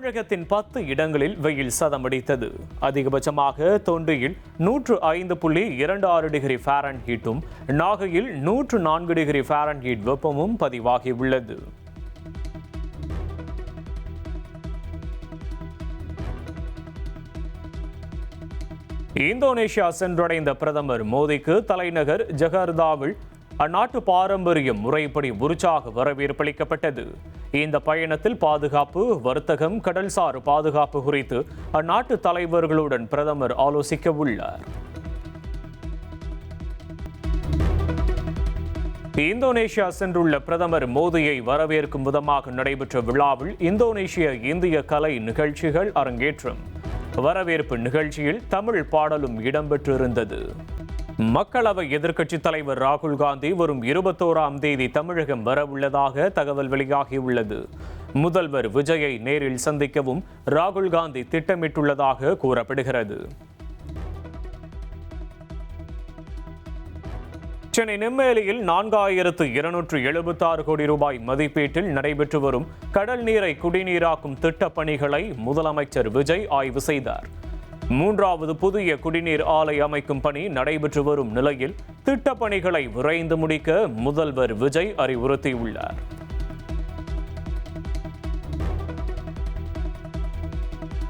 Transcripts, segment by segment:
தமிழகத்தின் 10 இடங்களில் வெயில் சதமடித்தது. அதிகபட்சமாக தொண்டியில் 105.26 டிகிரி ஃபாரன்ஹீட்டும், நாகையில் 104 டிகிரி ஃபாரன்ஹீட் வெப்பமும் பதிவாகியுள்ளது. இந்தோனேஷியா சென்றடைந்த பிரதமர் மோடிக்கு தலைநகர் ஜகார்த்தாவில் அந்நாட்டு பாரம்பரிய முறைப்படி உற்சாக வரவேற்பளிக்கப்பட்டது. இந்த பயணத்தில் பாதுகாப்பு, வர்த்தகம், கடல்சார் பாதுகாப்பு குறித்து அந்நாட்டு தலைவர்களுடன் பிரதமர் ஆலோசிக்க உள்ளார். இந்தோனேஷியா சென்றுள்ள பிரதமர் மோடியை வரவேற்கும் விதமாக நடைபெற்ற விழாவில் இந்தோனேஷிய இந்திய கலை நிகழ்ச்சிகள் அரங்கேற்றம். வரவேற்பு நிகழ்ச்சியில் தமிழ் பாடலும் இடம்பெற்றிருந்தது. மக்களவை எதிர்க்கட்சித் தலைவர் ராகுல் காந்தி வரும் 21ஆம் தேதி தமிழகம் வரவுள்ளதாக தகவல் வெளியாகியுள்ளது. முதல்வர் விஜயை நேரில் சந்திக்கவும் ராகுல் காந்தி திட்டமிட்டுள்ளதாக கூறப்படுகிறது. சென்னை நெம்மேலியில் 4276 கோடி ரூபாய் மதிப்பீட்டில் நடைபெற்று வரும் கடல் நீரை குடிநீராக்கும் திட்டப் பணிகளை முதலமைச்சர் விஜய் ஆய்வு செய்தார். 3வது புதிய குடிநீர் ஆலை அமைக்கும் பணி நடைபெற்று வரும் நிலையில் திட்டப் பணிகளை விரைந்து முடிக்க முதல்வர் விஜய் அறிவுறுத்தியுள்ளார்.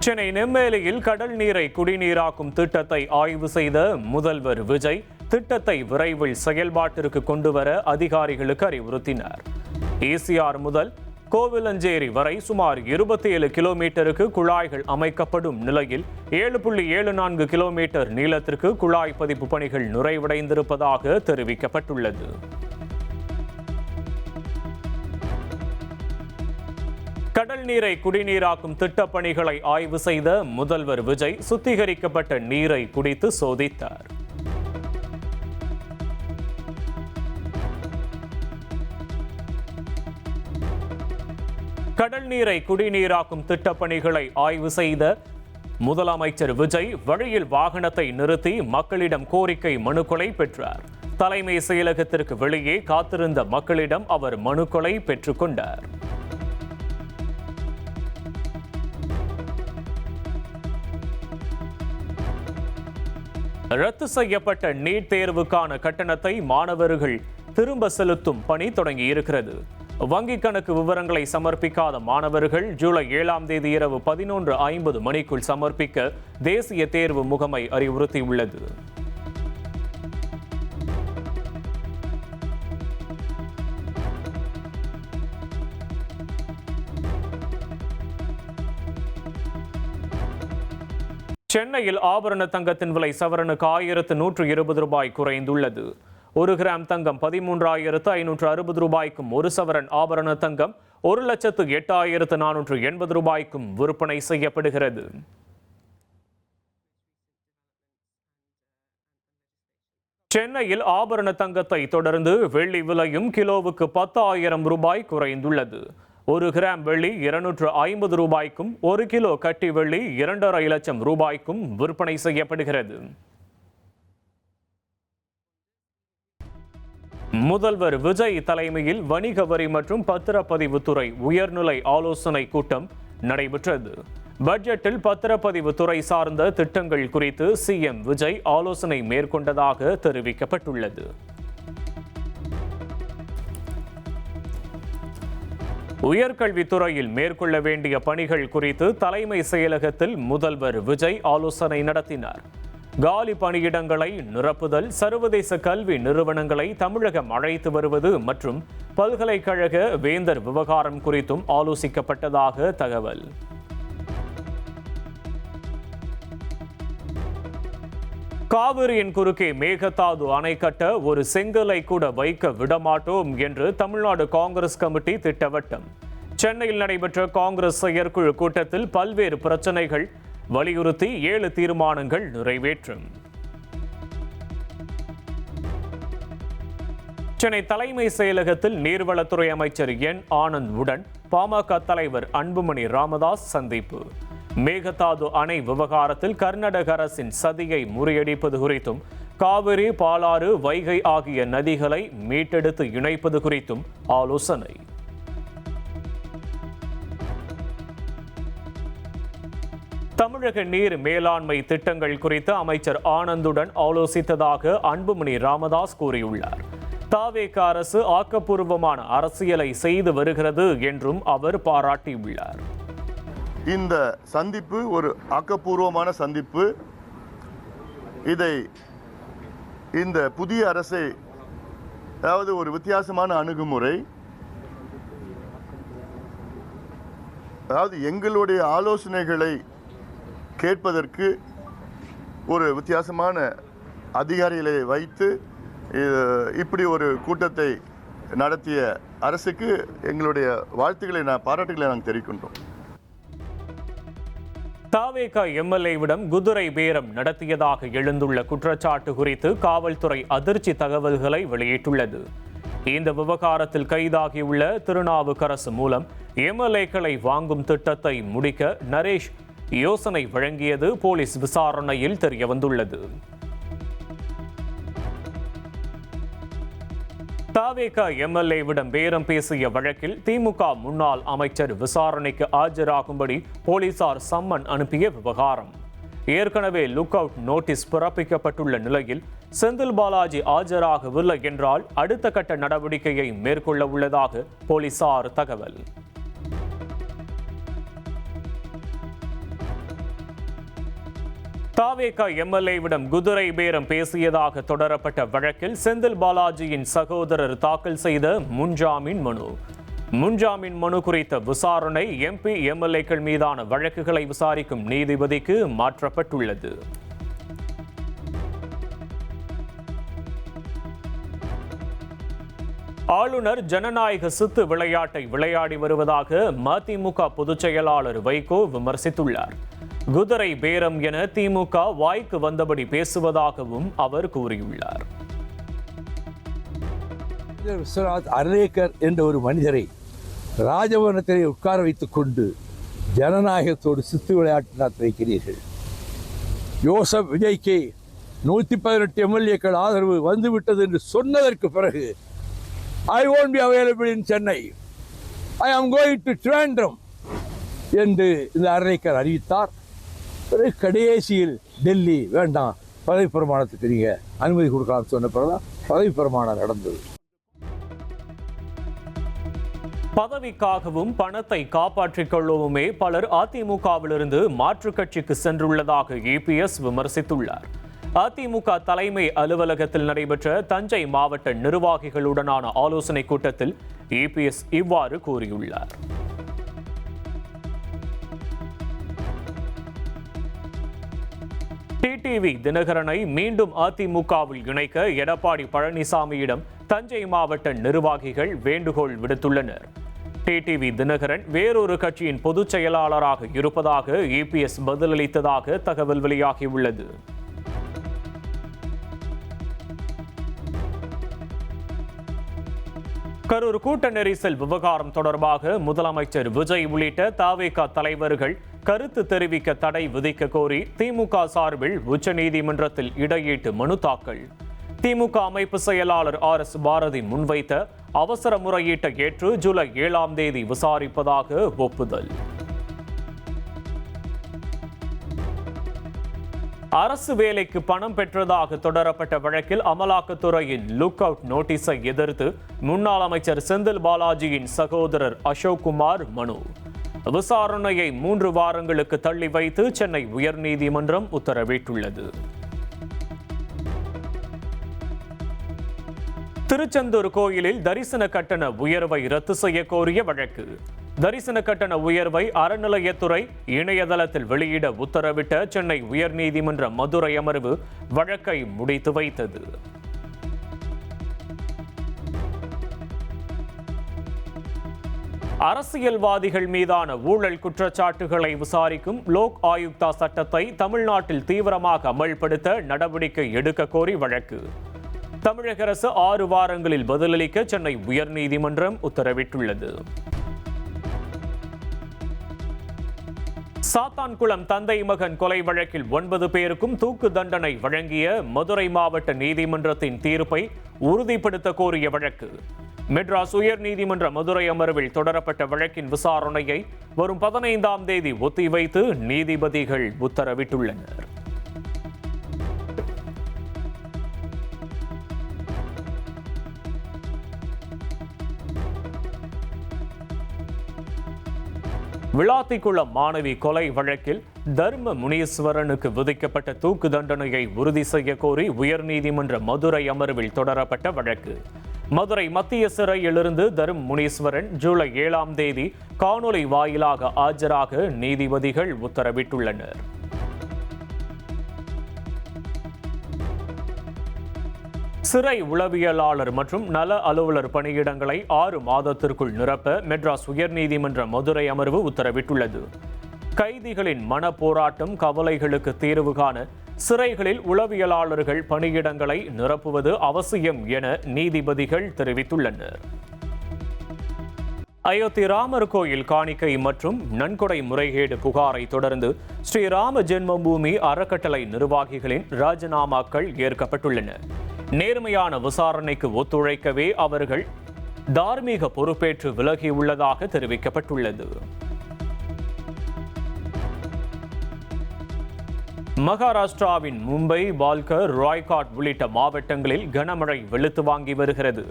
சென்னை நெம்மேலியில் கடல் நீரை குடிநீராக்கும் திட்டத்தை ஆய்வு செய்த முதல்வர் விஜய் திட்டத்தை விரைவில் செயல்பாட்டிற்கு கொண்டுவர அதிகாரிகளுக்கு அறிவுறுத்தினார். ஈசிஆர் முதல் கோவிலஞ்சேரி வரை சுமார் 27 கிலோமீட்டருக்கு குழாய்கள் அமைக்கப்படும் நிலையில் 7.74 கிலோமீட்டர் நீளத்திற்கு குழாய் பதிப்பு பணிகள் நிறைவடைந்திருப்பதாக தெரிவிக்கப்பட்டுள்ளது. கடல் நீரை குடிநீராக்கும் திட்டப் பணிகளை ஆய்வு செய்த முதல்வர் விஜய் சுத்திகரிக்கப்பட்ட நீரை குடித்து சோதித்தார். கடல் நீரை குடிநீராக்கும் திட்டப் பணிகளை ஆய்வு செய்த முதலமைச்சர் விஜய் வழியில் வாகனத்தை நிறுத்தி மக்களிடம் கோரிக்கை மனுக்களை பெற்றார். தலைமை செயலகத்திற்கு வெளியே காத்திருந்த மக்களிடம் அவர் மனுக்களை பெற்றுக்கொண்டார். ரத்து செய்யப்பட்ட நீட் தேர்வுக்கான கட்டணத்தை மாணவர்கள் திரும்ப செலுத்தும் பணி தொடங்கியிருக்கிறது. வங்கிக் கணக்கு விவரங்களை சமர்ப்பிக்காத மாணவர்கள் ஜூலை 7ஆம் தேதி இரவு 11:50 மணிக்குள் சமர்ப்பிக்க தேசிய தேர்வு முகமை அறிவுறுத்தியுள்ளது. சென்னையில் ஆபரண தங்கத்தின் விலை சவரனுக்கு 1120 ரூபாய் குறைந்துள்ளது. 1 கிராம் தங்கம் 13,560 ரூபாய்க்கும், 1 சவரன் ஆபரண தங்கம் 1,08,480 ரூபாய்க்கும் விற்பனை செய்யப்படுகிறது. சென்னையில் ஆபரண தங்கத்தை தொடர்ந்து வெள்ளி விலையும் கிலோவுக்கு 10,000 ரூபாய் குறைந்துள்ளது. 1 கிராம் வெள்ளி 250 ரூபாய்க்கும், 1 கிலோ கட்டி வெள்ளி 2,50,000 லட்சம் ரூபாய்க்கும் விற்பனை செய்யப்படுகிறது. முதல்வர் விஜய் தலைமையில் வணிக வரி மற்றும் பத்திரப்பதிவுத்துறை உயர்நிலை ஆலோசனை கூட்டம் நடைபெற்றது. பட்ஜெட்டில் பத்திரப்பதிவுத்துறை சார்ந்த திட்டங்கள் குறித்து சிஎம் விஜய் ஆலோசனை மேற்கொண்டதாக தெரிவிக்கப்பட்டுள்ளது. உயர்கல்வித்துறையில் மேற்கொள்ள வேண்டிய பணிகள் குறித்து தலைமை செயலகத்தில் முதல்வர் விஜய் ஆலோசனை நடத்தினார். காலி பணியிடங்களை நிரப்புதல், சர்வதேச கல்வி நிறுவனங்களை தமிழகம் அழைத்து வருவது மற்றும் பல்கலைக்கழக வேந்தர் விவகாரம் குறித்தும் ஆலோசிக்கப்பட்டதாக தகவல். காவிரியின் குறுக்கே மேகதாது அணை கட்ட ஒரு செங்கலை கூட வைக்க விடமாட்டோம் என்று தமிழ்நாடு காங்கிரஸ் கமிட்டி திட்டவட்டம். சென்னையில் நடைபெற்ற காங்கிரஸ் செயற்குழு கூட்டத்தில் பல்வேறு பிரச்சனைகள் வலியுறுத்தி 7 தீர்மானங்கள் நிறைவேற்றும். சென்னை தலைமை செயலகத்தில் நீர்வளத்துறை அமைச்சர் என் ஆனந்த் உடன் பாமக தலைவர் அன்புமணி ராமதாஸ் சந்திப்பு. மேகதாது அணை விவகாரத்தில் கர்நாடக அரசின் சதியை முறியடிப்பது குறித்தும், காவிரி, பாலாறு, வைகை ஆகிய நதிகளை மீட்டெடுத்து இணைப்பது குறித்தும் ஆலோசனை. தமிழக நீர் மேலாண்மை திட்டங்கள் குறித்து அமைச்சர் ஆனந்துடன் ஆலோசித்ததாக அன்புமணி ராமதாஸ் கூறியுள்ளார். தாவேக அரசு ஆக்கப்பூர்வமான அரசியலை செய்து வருகிறது என்றும் அவர் பாராட்டியுள்ளார். இந்த சந்திப்பு ஒரு ஆக்கப்பூர்வமான சந்திப்பு. இந்த புதிய அரசை, அதாவது ஒரு வித்தியாசமான அணுகுமுறை, அதாவது எங்களுடைய ஆலோசனைகளை கேட்பதற்கு ஒரு வித்தியாசமான அதிகாரிகளை வைத்து இப்படி ஒரு கூட்டத்தை நடத்திய அரசுக்கு எங்களுடைய பாராட்டுகளை நாங்கள் தெரிவிக்கின்றோம். தாவேக எம்எல்ஏவிடம் குதிரை பேரம் நடத்தியதாக எழுந்துள்ள குற்றச்சாட்டு குறித்து காவல்துறை அதிர்ச்சி தகவல்களை வெளியிட்டுள்ளது. இந்த விவகாரத்தில் கைதாகியுள்ள திருநாவுக்கரசு மூலம் எம்எல்ஏக்களை வாங்கும் திட்டத்தை முடிக்க நரேஷ் யோசனை வழங்கியது போலீஸ் விசாரணையில் தெரியவந்துள்ளது. தாவேக எம்எல்ஏவிடம் பேரம் பேசிய வழக்கில் திமுக முன்னாள் அமைச்சர் விசாரணைக்கு ஆஜராகும்படி போலீசார் சம்மன் அனுப்பிய விவகாரம். ஏற்கனவே லுக் அவுட் நோட்டீஸ் பிறப்பிக்கப்பட்டுள்ள நிலையில் செந்தில் பாலாஜி ஆஜராகவில்லை என்றால் அடுத்த கட்ட நடவடிக்கையை மேற்கொள்ள உள்ளதாக போலீசார் தகவல். தாவேக எம்எல்ஏவிடம் குதிரை பேரம் பேசியதாக தொடரப்பட்ட வழக்கில் செந்தில் பாலாஜியின் சகோதரர் தாக்கல் செய்த முன்ஜாமீன் மனு குறித்த விசாரணை எம்பி எம்எல்ஏக்கள் மீதான வழக்குகளை விசாரிக்கும் நீதிபதிக்கு மாற்றப்பட்டுள்ளது. ஆளுநர் ஜனநாயக சித்து விளையாட்டை விளையாடி வருவதாக மதிமுக பொதுச் செயலாளர் வைகோ விமர்சித்துள்ளார். குதிரை பேரம் என திமுக வாய்க்கு வந்தபடி பேசுவதாகவும் அவர் கூறியுள்ளார். விஸ்வநாத் அர்லேக்கர் என்ற ஒரு மனிதரை ராஜபவனத்திலே உட்கார வைத்துக் கொண்டு ஜனநாயகத்தோடு சித்து விளையாட்டு நடத்தி வைக்கிறீர்கள். யோசப் விஜய்க்கு 118 எம்எல்ஏக்கள் ஆதரவு வந்துவிட்டது என்று சொன்னதற்கு பிறகு ஐ won't be available in Chennai, I am going to Trivandrum என்று இந்த அர்லேக்கர் அறிவித்தார். பிறகு கடைசியில் டெல்லி வேண்டாம், பதவி பிரமாணத்துக்கு நீங்க அனுமதி கொடுக்கலாம் சொன்ன பிறகுதான் பதவி பிரமாணம் நடந்தது. பதவிக்காகவும் பணத்தை காப்பாற்றிக் கொள்ளவுமே பலர் அதிமுகவிலிருந்து மாற்றுக் கட்சிக்கு சென்றுள்ளதாக இபிஎஸ் விமர்சித்துள்ளார். அதிமுக தலைமை அலுவலகத்தில் நடைபெற்ற தஞ்சை மாவட்ட நிர்வாகிகளுடனான ஆலோசனைக் கூட்டத்தில் இபிஎஸ் இவ்வாறு கூறியுள்ளார். டிடிவி தினகரனை மீண்டும் அதிமுகவில் இணைக்க எடப்பாடி பழனிசாமியிடம் தஞ்சை மாவட்ட நிர்வாகிகள் வேண்டுகோள் விடுத்துள்ளனர். டிடிவி தினகரன் வேறொரு கட்சியின் பொதுச் செயலாளராக இருப்பதாக இபிஎஸ் பதிலளித்ததாக தகவல் வெளியாகியுள்ளது. கரூர் கூட்ட நெரிசல் விவகாரம் தொடர்பாக முதலமைச்சர் விஜய் உள்ளிட்ட தாவேக தலைவர்கள் கருத்து தெரிவிக்க தடை விதிக்க கோரி திமுக சார்பில் உச்சநீதிமன்றத்தில் இடையீட்டு மனு தாக்கல். திமுக அமைப்பு செயலாளர் RS பாரதி முன்வைத்த அவசர முறையீட்டை ஏற்று ஜூலை 7ஆம் தேதி விசாரிப்பதாக ஒப்புதல். அரசு வேலைக்கு பணம் பெற்றதாக தொடரப்பட்ட வழக்கில் அமலாக்கத்துறையின் லுக் அவுட் நோட்டீஸை எதிர்த்து முன்னாள் அமைச்சர் செந்தில் பாலாஜியின் சகோதரர் அசோக் குமார் மனு. விசாரணையை 3 வாரங்களுக்கு தள்ளி வைத்து சென்னை உயர்நீதிமன்றம் உத்தரவிட்டுள்ளது. திருச்செந்தூர் கோயிலில் தரிசன கட்டண உயர்வை ரத்து செய்ய கோரிய வழக்கு. தரிசன கட்டண உயர்வை அறநிலையத்துறை இணையதளத்தில் வெளியிட உத்தரவிட்ட சென்னை உயர்நீதிமன்ற மதுரை அமர்வு வழக்கை முடித்து வைத்தது. அரசியல்வாதிகள் மீதான ஊழல் குற்றச்சாட்டுகளை விசாரிக்கும் லோக் ஆயுக்தா சட்டத்தை தமிழ்நாட்டில் தீவிரமாக அமல்படுத்த நடவடிக்கை எடுக்க கோரி வழக்கு. தமிழக அரசு 6 வாரங்களில் பதிலளிக்க சென்னை உயர்நீதிமன்றம் உத்தரவிட்டுள்ளது. சாத்தான்குளம் தந்தை மகன் கொலை வழக்கில் 9 பேருக்கும் தூக்கு தண்டனை வழங்கிய மதுரை மாவட்ட நீதிமன்றத்தின் தீர்ப்பை உறுதிப்படுத்த கோரிய வழக்கு. மெட்ராஸ் உயர்நீதிமன்ற மதுரை அமர்வில் தொடரப்பட்ட வழக்கின் விசாரணையை வரும் 15ஆம் தேதி ஒத்திவைத்து நீதிபதிகள் உத்தரவிட்டுள்ளனர். விளாத்திக்குளம் மாணவி கொலை வழக்கில் தர்ம முனீஸ்வரனுக்கு விதிக்கப்பட்ட தூக்கு தண்டனையை உறுதி செய்ய கோரி உயர்நீதிமன்ற மதுரை அமர்வில் தொடரப்பட்ட வழக்கு. மதுரை மத்திய சிறையிலிருந்து தர்ம முனீஸ்வரன் ஜூலை 7ஆம் தேதி காணொலி வாயிலாக ஆஜராக நீதிபதிகள் உத்தரவிட்டுள்ளனர். சிறை உளவியலாளர் மற்றும் நல அலுவலர் பணியிடங்களை 6 மாதத்திற்குள் நிரப்ப மெட்ராஸ் உயர்நீதிமன்ற மதுரை அமர்வு உத்தரவிட்டுள்ளது. கைதிகளின் மன போராட்டம் கவலைகளுக்கு தீர்வு காண சிறைகளில் உளவியலாளர்கள் பணியிடங்களை நிரப்புவது அவசியம் என நீதிபதிகள் தெரிவித்துள்ளனர். அயோத்தி ராமர் கோயில் காணிக்கை மற்றும் நன்கொடை முறைகேடு புகாரை தொடர்ந்து ஸ்ரீராம ஜென்மபூமி அறக்கட்டளை நிர்வாகிகளின் ராஜினாமாக்கள் ஏற்கப்பட்டுள்ளன. நேர்மையான விசாரணைக்கு ஒத்துழைக்கவே அவர்கள் தார்மீக பொறுப்பேற்று விலகியுள்ளதாக தெரிவிக்கப்பட்டுள்ளது. மகாராஷ்டிராவின் மும்பை, பால்கர், ராய்காட் உள்ளிட்ட மாவட்டங்களில் கனமழை வெளுத்து வாங்கி வருகிறது.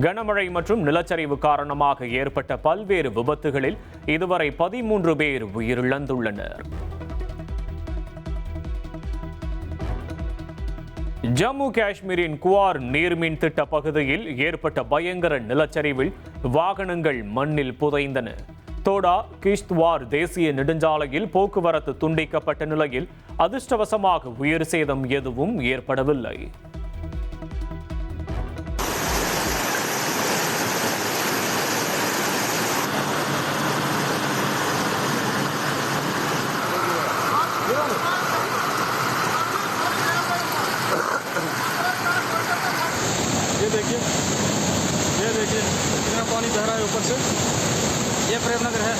கனமழை மற்றும் நிலச்சரிவு காரணமாக ஏற்பட்ட பல்வேறு விபத்துகளில் இதுவரை 13 பேர் உயிரிழந்துள்ளனர். ஜம்மு காஷ்மீரின் குவார் நீர்மின் திட்ட பகுதியில் ஏற்பட்ட பயங்கர நிலச்சரிவில் வாகனங்கள் மண்ணில் புதைந்தன. தோடா கிஷ்த்வார் தேசிய நெடுஞ்சாலையில் போக்குவரத்து துண்டிக்கப்பட்ட நிலையில் அதிர்ஷ்டவசமாக உயிர் சேதம் எதுவும் ஏற்படவில்லை. ये देखिए कितना पानी बह रहा है ऊपर से. ये प्रेमनगर है.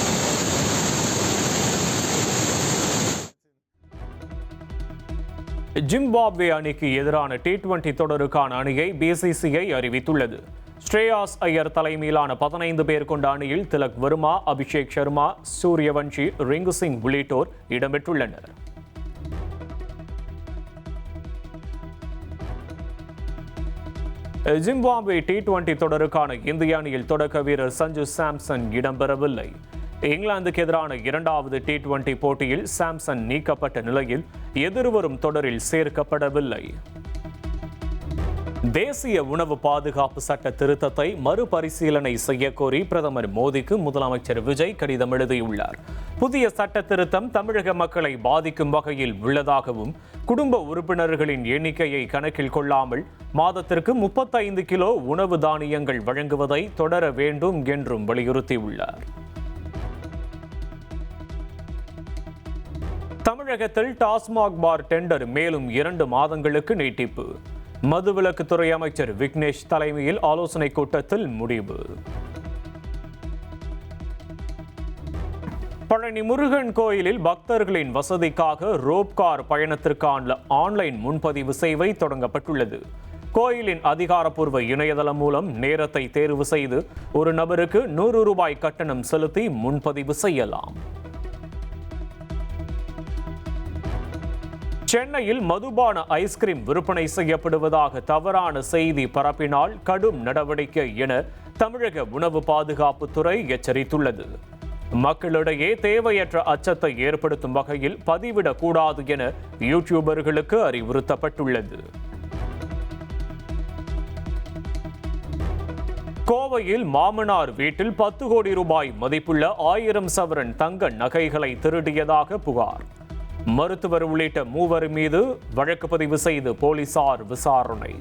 ஜிம்பாப்வே அணிக்கு எதிரான T20 தொடருக்கான அணியை BCCI அறிவித்துள்ளது. ஸ்ரேயாஸ் ஐயர் தலைமையிலான 15 பேர் கொண்ட அணியில் திலக் வர்மா, அபிஷேக் சர்மா, சூரியவன்ஷி, ரிங்கு சிங் உள்ளிட்டோர் இடம்பெற்றுள்ளனர். ஜிம்பாப்வே T20 தொடருக்கான இந்திய அணியில் தொடக்க வீரர் சஞ்சு சாம்சன் இடம்பெறவில்லை. இங்கிலாந்துக்கு எதிரான 2வது T20 போட்டியில் சாம்சன் நீக்கப்பட்ட நிலையில் எதிர்வரும் தொடரில் சேர்க்கப்படவில்லை. தேசிய உணவு பாதுகாப்பு சட்ட திருத்தத்தை மறுபரிசீலனை செய்யக்கோரி பிரதமர் மோடிக்கு முதலமைச்சர் விஜய் கடிதம் எழுதியுள்ளார். புதிய சட்ட திருத்தம் தமிழக மக்களை பாதிக்கும் வகையில் உள்ளதாகவும் குடும்ப உறுப்பினர்களின் எண்ணிக்கையை கணக்கில் கொள்ளாமல் மாதத்திற்கு 35 கிலோ உணவு தானியங்கள் வழங்குவதை தொடர வேண்டும் என்றும் வலியுறுத்தியுள்ளார். தமிழகத்தில் டாஸ்மாக் பார் டெண்டர் மேலும் 2 மாதங்களுக்கு நீட்டிப்பு. மதுவிலக்குத்துறை அமைச்சர் விக்னேஷ் தலைமையில் ஆலோசனை கூட்டத்தில் முடிவு. பழனி முருகன் கோயிலில் பக்தர்களின் வசதிக்காக ரோப் கார் பயணத்திற்கான ஆன்லைன் முன்பதிவு சேவை தொடங்கப்பட்டுள்ளது. கோயிலின் அதிகாரப்பூர்வ இணையதளம் மூலம் நேரத்தை தேர்வு செய்து ஒரு நபருக்கு 100 ரூபாய் கட்டணம் செலுத்தி முன்பதிவு செய்யலாம். சென்னையில் மதுபான ஐஸ்கிரீம் விற்பனை செய்யப்படுவதாக தவறான செய்தி பரப்பினால் கடும் நடவடிக்கை என தமிழக உணவு பாதுகாப்புத்துறை எச்சரித்துள்ளது. மக்களிடையே தேவையற்ற அச்சத்தை ஏற்படுத்தும் வகையில் பதிவிடக்கூடாது என யூடியூபர்களுக்கு அறிவுறுத்தப்பட்டுள்ளது. கோவையில் மாமனார் வீட்டில் 10 கோடி ரூபாய் மதிப்புள்ள 1000 சவரன் தங்க நகைகளை திருடியதாக புகார். மருத்துவர் உள்ளிட்ட 3 மீது வழக்கு பதிவு செய்து போலீசார் விசாரணை.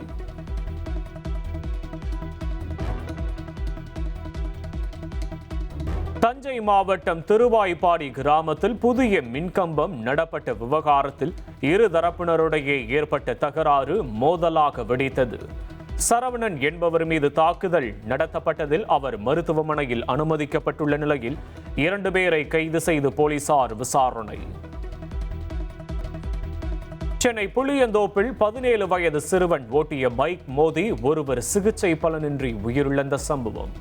தஞ்சை மாவட்டம் திருவாய்ப்பாடி கிராமத்தில் புதிய மின்கம்பம் நடப்பட்ட விவகாரத்தில் இரு தரப்பினரிடையே ஏற்பட்ட தகராறு மோதலாக வெடித்தது. சரவணன் என்பவர் மீது தாக்குதல் நடத்தப்பட்டதில் அவர் மருத்துவமனையில் அனுமதிக்கப்பட்டுள்ள நிலையில் 2 பேரை கைது செய்து போலீசார் விசாரணை. சென்னை புளியந்தோப்பில் 17 வயது சிறுவன் ஓட்டிய பைக் மோதி ஒருவர் சிகிச்சை பலனின்றி உயிரிழந்த சம்பவம்.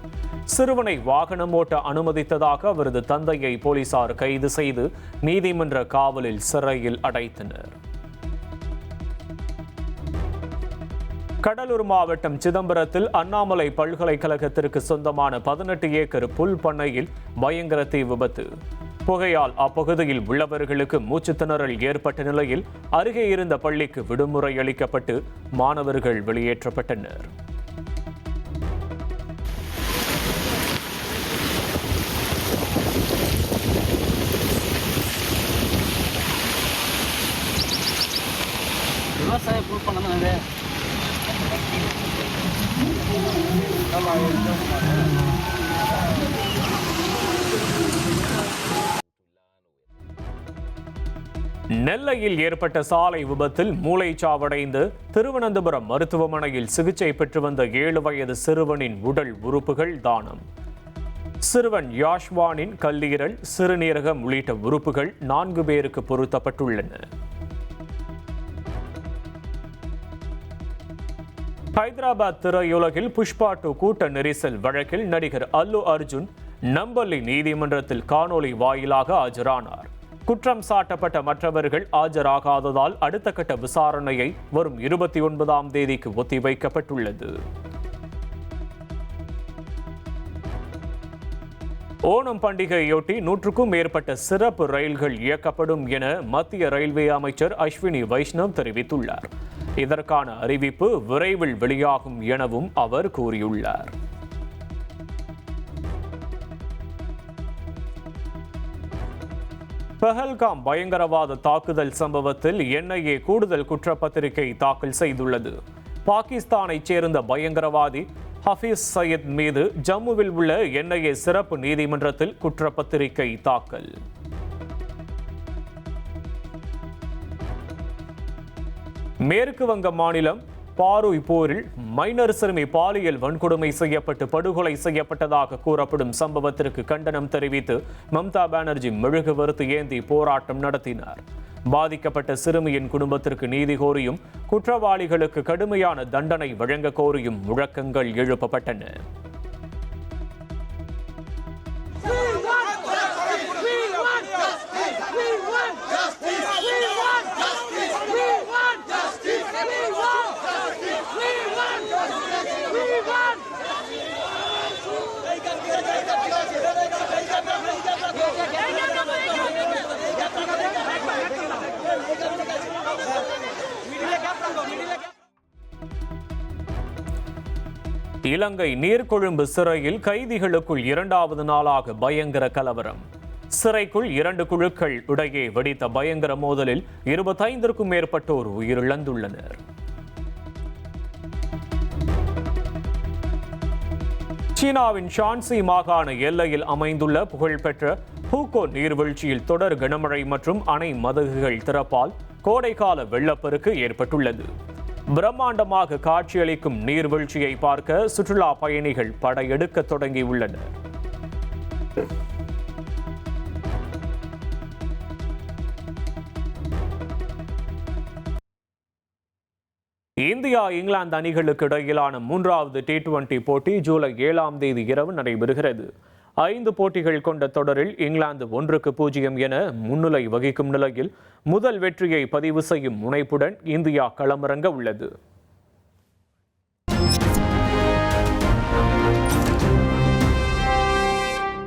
சிறுவனை வாகனம் ஓட்ட அனுமதித்ததாக அவரது தந்தையை போலீசார் கைது செய்து நீதிமன்ற காவலில் சிறையில் அடைத்தனர். கடலூர் மாவட்டம் சிதம்பரத்தில் அண்ணாமலை பல்கலைக்கழகத்திற்கு சொந்தமான 18 ஏக்கர் புல் பண்ணையில் பயங்கர தீ விபத்து. புகையால் அப்பகுதியில் உள்ளவர்களுக்கு மூச்சுத்திணறல் ஏற்பட்ட நிலையில் அருகே இருந்த பள்ளிக்கு விடுமுறை அளிக்கப்பட்டு மாணவர்கள் வெளியேற்றப்பட்டனர். விவசாய ப்ரூவ் பண்ணாங்க. நெல்லையில் ஏற்பட்ட சாலை விபத்தில் மூளைச்சாவடைந்து திருவனந்தபுரம் மருத்துவமனையில் சிகிச்சை பெற்று வந்த 7 வயது சிறுவனின் உடல் உறுப்புகள் தானம். சிறுவன் யாஷ்வானின் கல்லீரல், சிறுநீரகம் உள்ளிட்ட உறுப்புகள் 4 பேருக்கு பொருத்தப்பட்டுள்ளன. ஹைதராபாத் திரையுலகில் புஷ்பா 2 கூட்ட நெரிசல் வழக்கில் நடிகர் அல்லு அர்ஜுன் நம்பள்ளி நீதிமன்றத்தில் காணொலி வாயிலாக ஆஜரானார். குற்றம் சாட்டப்பட்ட மற்றவர்கள் ஆஜராகாததால் அடுத்த கட்ட விசாரணையை வரும் 29ஆம் தேதிக்கு ஒத்திவைக்கப்பட்டுள்ளது. ஓணம் பண்டிகையொட்டி 100க்கும் மேற்பட்ட சிறப்பு ரயில்கள் இயக்கப்படும் என மத்திய ரயில்வே அமைச்சர் அஸ்வினி வைஷ்ணவ் தெரிவித்துள்ளார். இதற்கான அறிவிப்பு விரைவில் வெளியாகும் எனவும் அவர் கூறியுள்ளார். பஹல்காம் பயங்கரவாத தாக்குதல் சம்பவத்தில் NIA கூடுதல் குற்றப்பத்திரிகை தாக்கல் செய்துள்ளது. பாகிஸ்தானைச் சேர்ந்த பயங்கரவாதி ஹஃபீஸ் சயீத் மீது ஜம்முவில் உள்ள NIA சிறப்பு நீதிமன்றத்தில் குற்றப்பத்திரிகை தாக்கல். மேற்கு வங்க மாநிலம் பாருய்பூரில் மைனர் சிறுமி பாலியல் வன்கொடுமை செய்யப்பட்டு படுகொலை செய்யப்பட்டதாக கூறப்படும் சம்பவத்திற்கு கண்டனம் தெரிவித்து மம்தா பானர்ஜி மெழுகுவர்த்தி ஏந்தி போராட்டம் நடத்தினார். பாதிக்கப்பட்ட சிறுமியின் குடும்பத்திற்கு நீதி கோரியும் குற்றவாளிகளுக்கு கடுமையான தண்டனை வழங்க கோரியும் முழக்கங்கள் எழுப்பப்பட்டன. இலங்கை நீர்கொழும்பு சிறையில் கைதிகளுக்குள் 2வது நாளாக பயங்கர கலவரம். சிறைக்குள் 2 குழுக்கள் இடையே வெடித்த பயங்கர மோதலில் 25க்கும் மேற்பட்டோர் உயிரிழந்துள்ளனர். சீனாவின் ஷான்சி மாகாண எல்லையில் அமைந்துள்ள புகழ்பெற்ற ஹூகோ நீர்வீழ்ச்சியில் தொடர் கனமழை மற்றும் அணை மதகுகள் திறப்பால் கோடைக்கால வெள்ளப்பெருக்கு ஏற்பட்டுள்ளது. பிரம்மாண்டமாக காட்சியளிக்கும் நீர்வீழ்ச்சியை பார்க்க சுற்றுலா பயணிகள் படையெடுக்க தொடங்கியுள்ளனர். இந்தியா இங்கிலாந்து அணிகளுக்கு இடையிலான 3வது T20 போட்டி ஜூலை 7ஆம் தேதி இரவு நடைபெறுகிறது. 5 போட்டிகள் கொண்ட தொடரில் இங்கிலாந்து 1-0 என முன்னிலை வகிக்கும் நிலையில் முதல் வெற்றியை பதிவு செய்யும் முனைப்புடன் இந்தியா களமிறங்க உள்ளது.